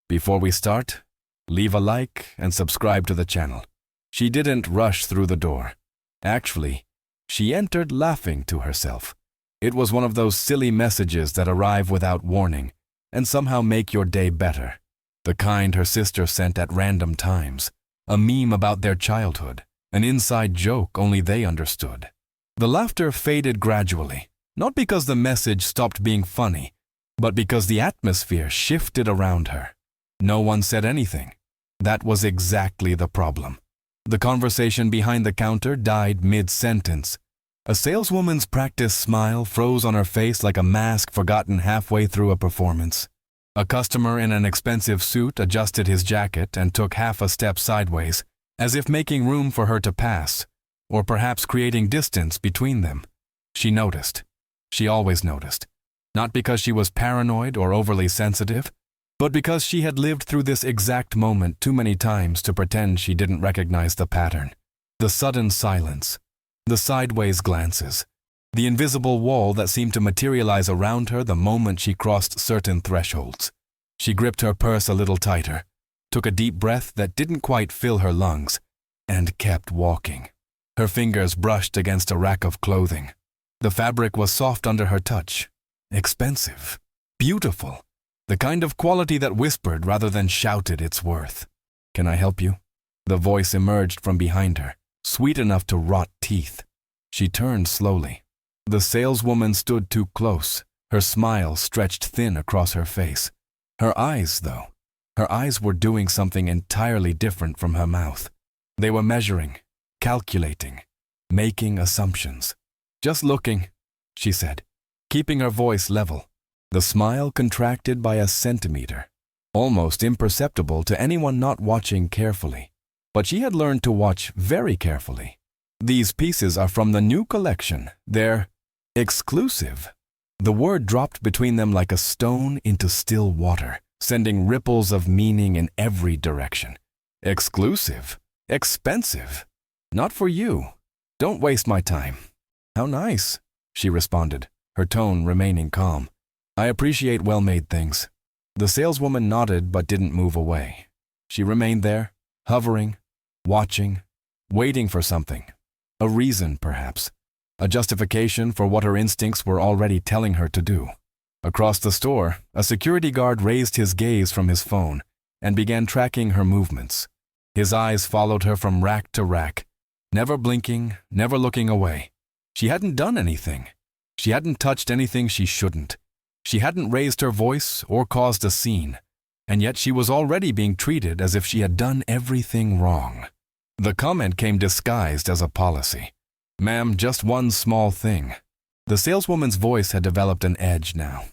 Before we start, leave a like and subscribe to the channel. She didn't rush through the door. Actually, she entered laughing to herself. It was one of those silly messages that arrive without warning and somehow make your day better. The kind her sister sent at random times. A meme about their childhood. An inside joke only they understood. The laughter faded gradually, not because the message stopped being funny, but because the atmosphere shifted around her. No one said anything. That was exactly the problem. The conversation behind the counter died mid-sentence. A saleswoman's practiced smile froze on her face like a mask forgotten halfway through a performance. A customer in an expensive suit adjusted his jacket and took half a step sideways, as if making room for her to pass, or perhaps creating distance between them. She noticed. She always noticed. Not because she was paranoid or overly sensitive, but because she had lived through this exact moment too many times to pretend she didn't recognize the pattern. The sudden silence, the sideways glances, the invisible wall that seemed to materialize around her the moment she crossed certain thresholds. She gripped her purse a little tighter, took a deep breath that didn't quite fill her lungs, and kept walking. Her fingers brushed against a rack of clothing. The fabric was soft under her touch. Expensive. Beautiful. The kind of quality that whispered rather than shouted its worth. "Can I help you?" The voice emerged from behind her, sweet enough to rot teeth. She turned slowly. The saleswoman stood too close, her smile stretched thin across her face. Her eyes, though, her eyes were doing something entirely different from her mouth. They were measuring, calculating, making assumptions. "Just looking," she said, keeping her voice level. The smile contracted by a centimeter, almost imperceptible to anyone not watching carefully. But she had learned to watch very carefully. "These pieces are from the new collection. They're exclusive." The word dropped between them like a stone into still water, sending ripples of meaning in every direction. "Exclusive? Expensive? Not for you. Don't waste my time." "How nice," she responded, her tone remaining calm. "I appreciate well-made things." The saleswoman nodded but didn't move away. She remained there, hovering, watching, waiting for something. A reason, perhaps. A justification for what her instincts were already telling her to do. Across the store, a security guard raised his gaze from his phone and began tracking her movements. His eyes followed her from rack to rack, never blinking, never looking away. She hadn't done anything. She hadn't touched anything she shouldn't. She hadn't raised her voice or caused a scene, and yet she was already being treated as if she had done everything wrong. The comment came disguised as a policy. "Ma'am, just one small thing." The saleswoman's voice had developed an edge now.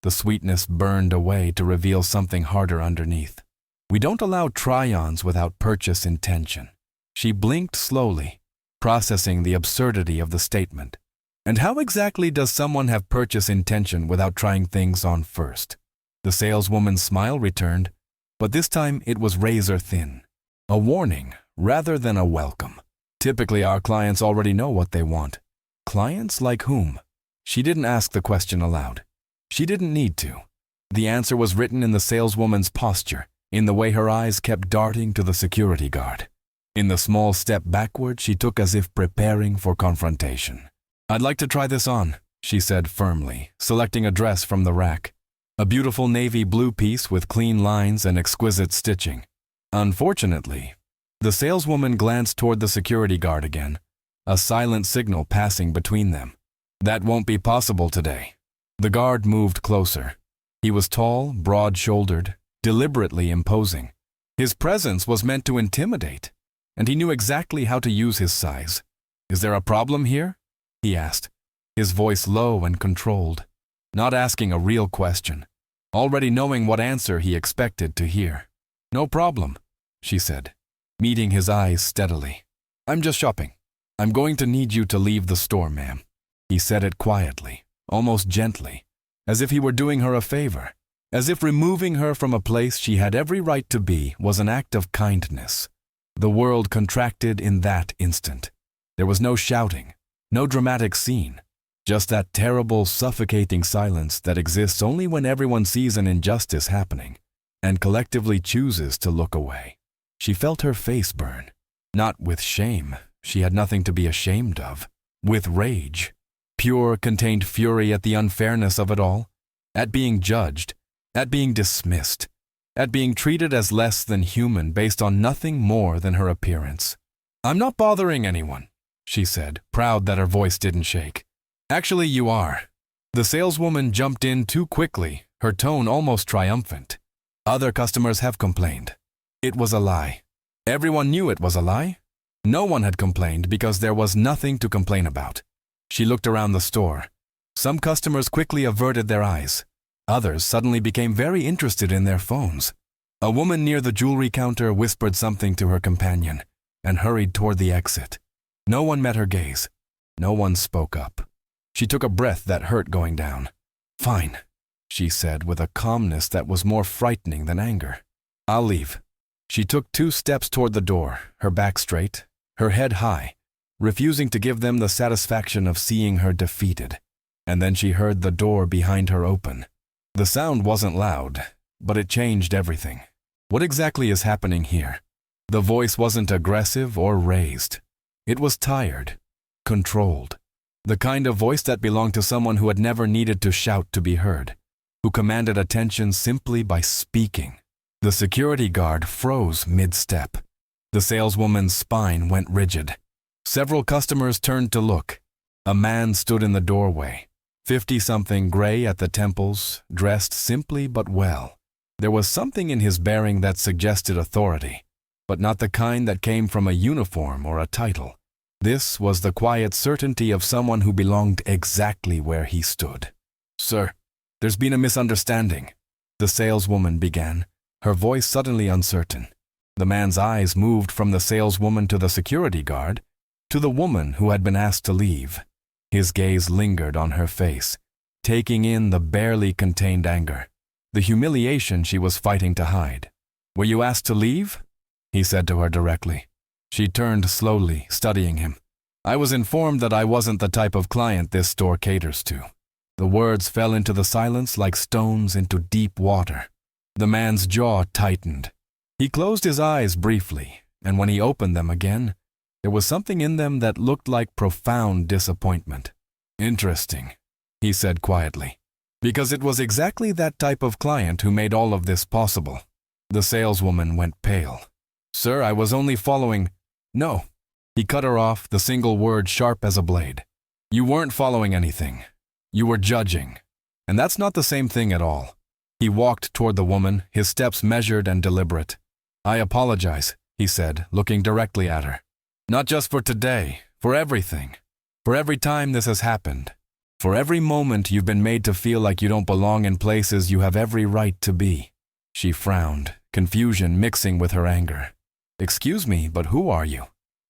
The sweetness burned away to reveal something harder underneath. "We don't allow try-ons without purchase intention." She blinked slowly, processing the absurdity of the statement. And how exactly does someone have purchase intention without trying things on first? The saleswoman's smile returned, but this time it was razor thin. A warning rather than a welcome. Typically our clients already know what they want. Clients like whom? She didn't ask the question aloud. She didn't need to. The answer was written in the saleswoman's posture, in the way her eyes kept darting to the security guard. In the small step backward she took as if preparing for confrontation. "I'd like to try this on," she said firmly, selecting a dress from the rack. A beautiful navy blue piece with clean lines and exquisite stitching. Unfortunately, the saleswoman glanced toward the security guard again, a silent signal passing between them. "That won't be possible today." The guard moved closer. He was tall, broad-shouldered, deliberately imposing. His presence was meant to intimidate, and he knew exactly how to use his size. "Is there a problem here?" he asked, his voice low and controlled, not asking a real question, already knowing what answer he expected to hear. "No problem," she said, meeting his eyes steadily. "I'm just shopping. I'm going to need you to leave the store, ma'am." He said it quietly, almost gently, as if he were doing her a favor, as if removing her from a place she had every right to be was an act of kindness. The world contracted in that instant. There was no shouting, no dramatic scene, just that terrible, suffocating silence that exists only when everyone sees an injustice happening. and collectively chooses to look away. She felt her face burn, not with shame, she had nothing to be ashamed of, with rage. Pure, contained fury at the unfairness of it all, at being judged, at being dismissed, at being treated as less than human based on nothing more than her appearance. "I'm not bothering anyone," she said, proud that her voice didn't shake. "Actually, you are." The saleswoman jumped in too quickly, her tone almost triumphant. "Other customers have complained." It was a lie. Everyone knew it was a lie. No one had complained because there was nothing to complain about. She looked around the store. Some customers quickly averted their eyes. Others suddenly became very interested in their phones. A woman near the jewelry counter whispered something to her companion and hurried toward the exit. No one met her gaze. No one spoke up. She took a breath that hurt going down. "Fine," she said with a calmness that was more frightening than anger. "I'll leave." She took 2 steps toward the door, her back straight, her head high, refusing to give them the satisfaction of seeing her defeated. And then she heard the door behind her open. The sound wasn't loud, but it changed everything. What exactly is happening here? The voice wasn't aggressive or raised. It was tired, controlled. The kind of voice that belonged to someone who had never needed to shout to be heard, who commanded attention simply by speaking. The security guard froze mid-step. The saleswoman's spine went rigid. Several customers turned to look. A man stood in the doorway, 50-something, gray at the temples, dressed simply but well. There was something in his bearing that suggested authority, but not the kind that came from a uniform or a title. This was the quiet certainty of someone who belonged exactly where he stood. "Sir, there's been a misunderstanding," the saleswoman began, her voice suddenly uncertain. The man's eyes moved from the saleswoman to the security guard, to the woman who had been asked to leave. His gaze lingered on her face, taking in the barely contained anger, the humiliation she was fighting to hide. "Were you asked to leave?" he said to her directly. She turned slowly, studying him. "I was informed that I wasn't the type of client this store caters to." The words fell into the silence like stones into deep water. The man's jaw tightened. He closed his eyes briefly, and when he opened them again, there was something in them that looked like profound disappointment. "Interesting," he said quietly, "because it was exactly that type of client who made all of this possible." The saleswoman went pale. "Sir, I was only following—" "No." He cut her off, the single word sharp as a blade. "You weren't following anything. You were judging. And that's not the same thing at all." He walked toward the woman, his steps measured and deliberate. "I apologize," he said, looking directly at her. "Not just for today, for everything. For every time this has happened. For every moment you've been made to feel like you don't belong in places you have every right to be." She frowned, confusion mixing with her anger. "Excuse me, but who are you?"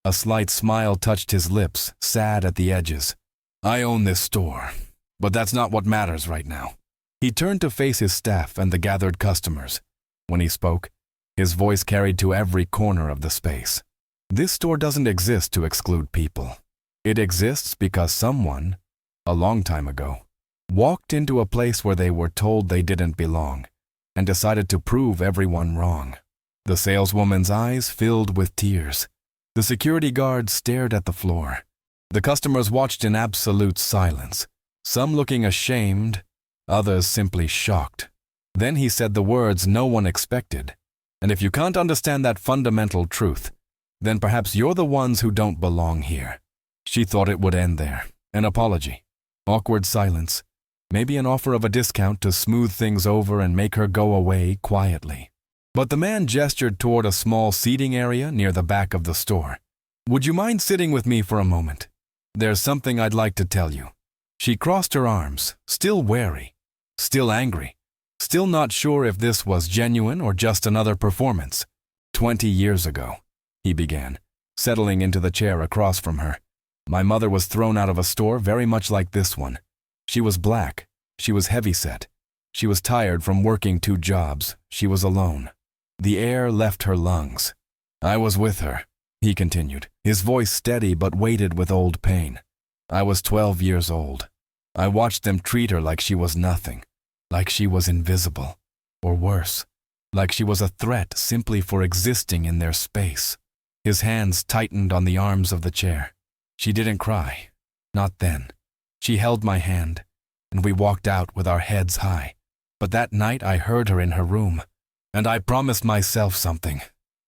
A slight smile touched his lips, sad at the edges. "I own this store, but that's not what matters right now." He turned to face his staff and the gathered customers. When he spoke, his voice carried to every corner of the space. "This store doesn't exist to exclude people. It exists because someone, a long time ago, walked into a place where they were told they didn't belong and decided to prove everyone wrong." The saleswoman's eyes filled with tears. The security guard stared at the floor. The customers watched in absolute silence, some looking ashamed, others simply shocked. Then he said the words no one expected. "And if you can't understand that fundamental truth, then perhaps you're the ones who don't belong here." She thought it would end there. An apology. Awkward silence. Maybe an offer of a discount to smooth things over and make her go away quietly. But the man gestured toward a small seating area near the back of the store. "Would you mind sitting with me for a moment? There's something I'd like to tell you." She crossed her arms, still wary, still angry, still not sure if this was genuine or just another performance. 20 years ago, he began, settling into the chair across from her. "My mother was thrown out of a store very much like this one. She was black, she was heavyset, she was tired from working 2 jobs, she was alone. The air left her lungs. I was with her," he continued, his voice steady but weighted with old pain. "I was 12 years old. I watched them treat her like she was nothing, like she was invisible, or worse. like she was a threat simply for existing in their space. His hands tightened on the arms of the chair. She didn't cry. Not then. She held my hand, and we walked out with our heads high. But that night I heard her in her room, and I promised myself something.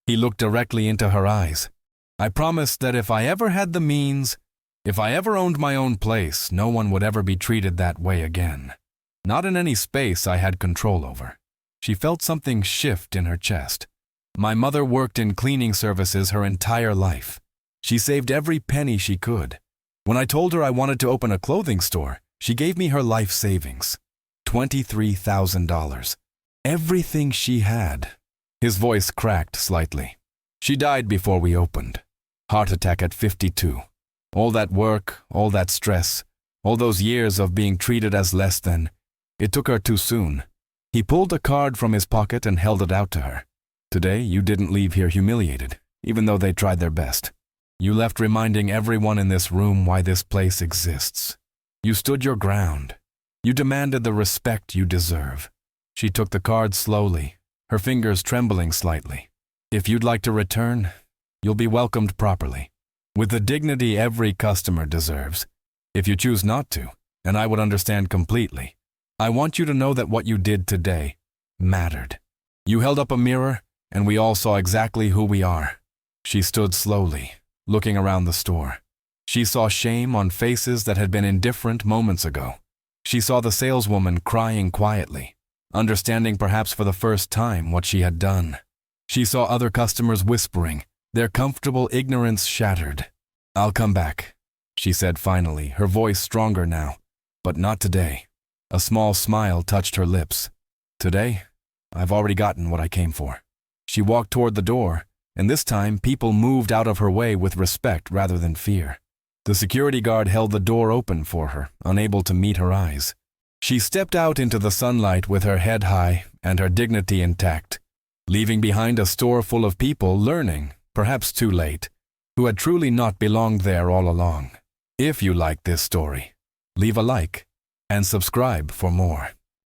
He looked directly into her eyes. I promised that if I ever had the means, if I ever owned my own place, no one would ever be treated that way again. Not in any space I had control over. She felt something shift in her chest. My mother worked in cleaning services her entire life. She saved every penny she could. When I told her I wanted to open a clothing store, she gave me her life savings. $23,000. Everything she had. His voice cracked slightly. She died before we opened. Heart attack at 52. All that work, all that stress, all those years of being treated as less than, it took her too soon. He pulled a card from his pocket and held it out to her. Today, you didn't leave here humiliated, even though they tried their best. You left reminding everyone in this room why this place exists. You stood your ground. You demanded the respect you deserve. She took the card slowly, her fingers trembling slightly. If you'd like to return, you'll be welcomed properly, with the dignity every customer deserves. If you choose not to, and I would understand completely, I want you to know that what you did today mattered. You held up a mirror, and we all saw exactly who we are. She stood slowly, looking around the store. She saw shame on faces that had been indifferent moments ago. She saw the saleswoman crying quietly, understanding perhaps for the first time what she had done. She saw other customers whispering, their comfortable ignorance shattered. "I'll come back," she said finally, her voice stronger now. "But not today." A small smile touched her lips. "Today, I've already gotten what I came for." She walked toward the door, and this time people moved out of her way with respect rather than fear. The security guard held the door open for her, unable to meet her eyes. She stepped out into the sunlight with her head high and her dignity intact, leaving behind a store full of people learning, perhaps too late, who had truly not belonged there all along. If you like this story, leave a like and subscribe for more.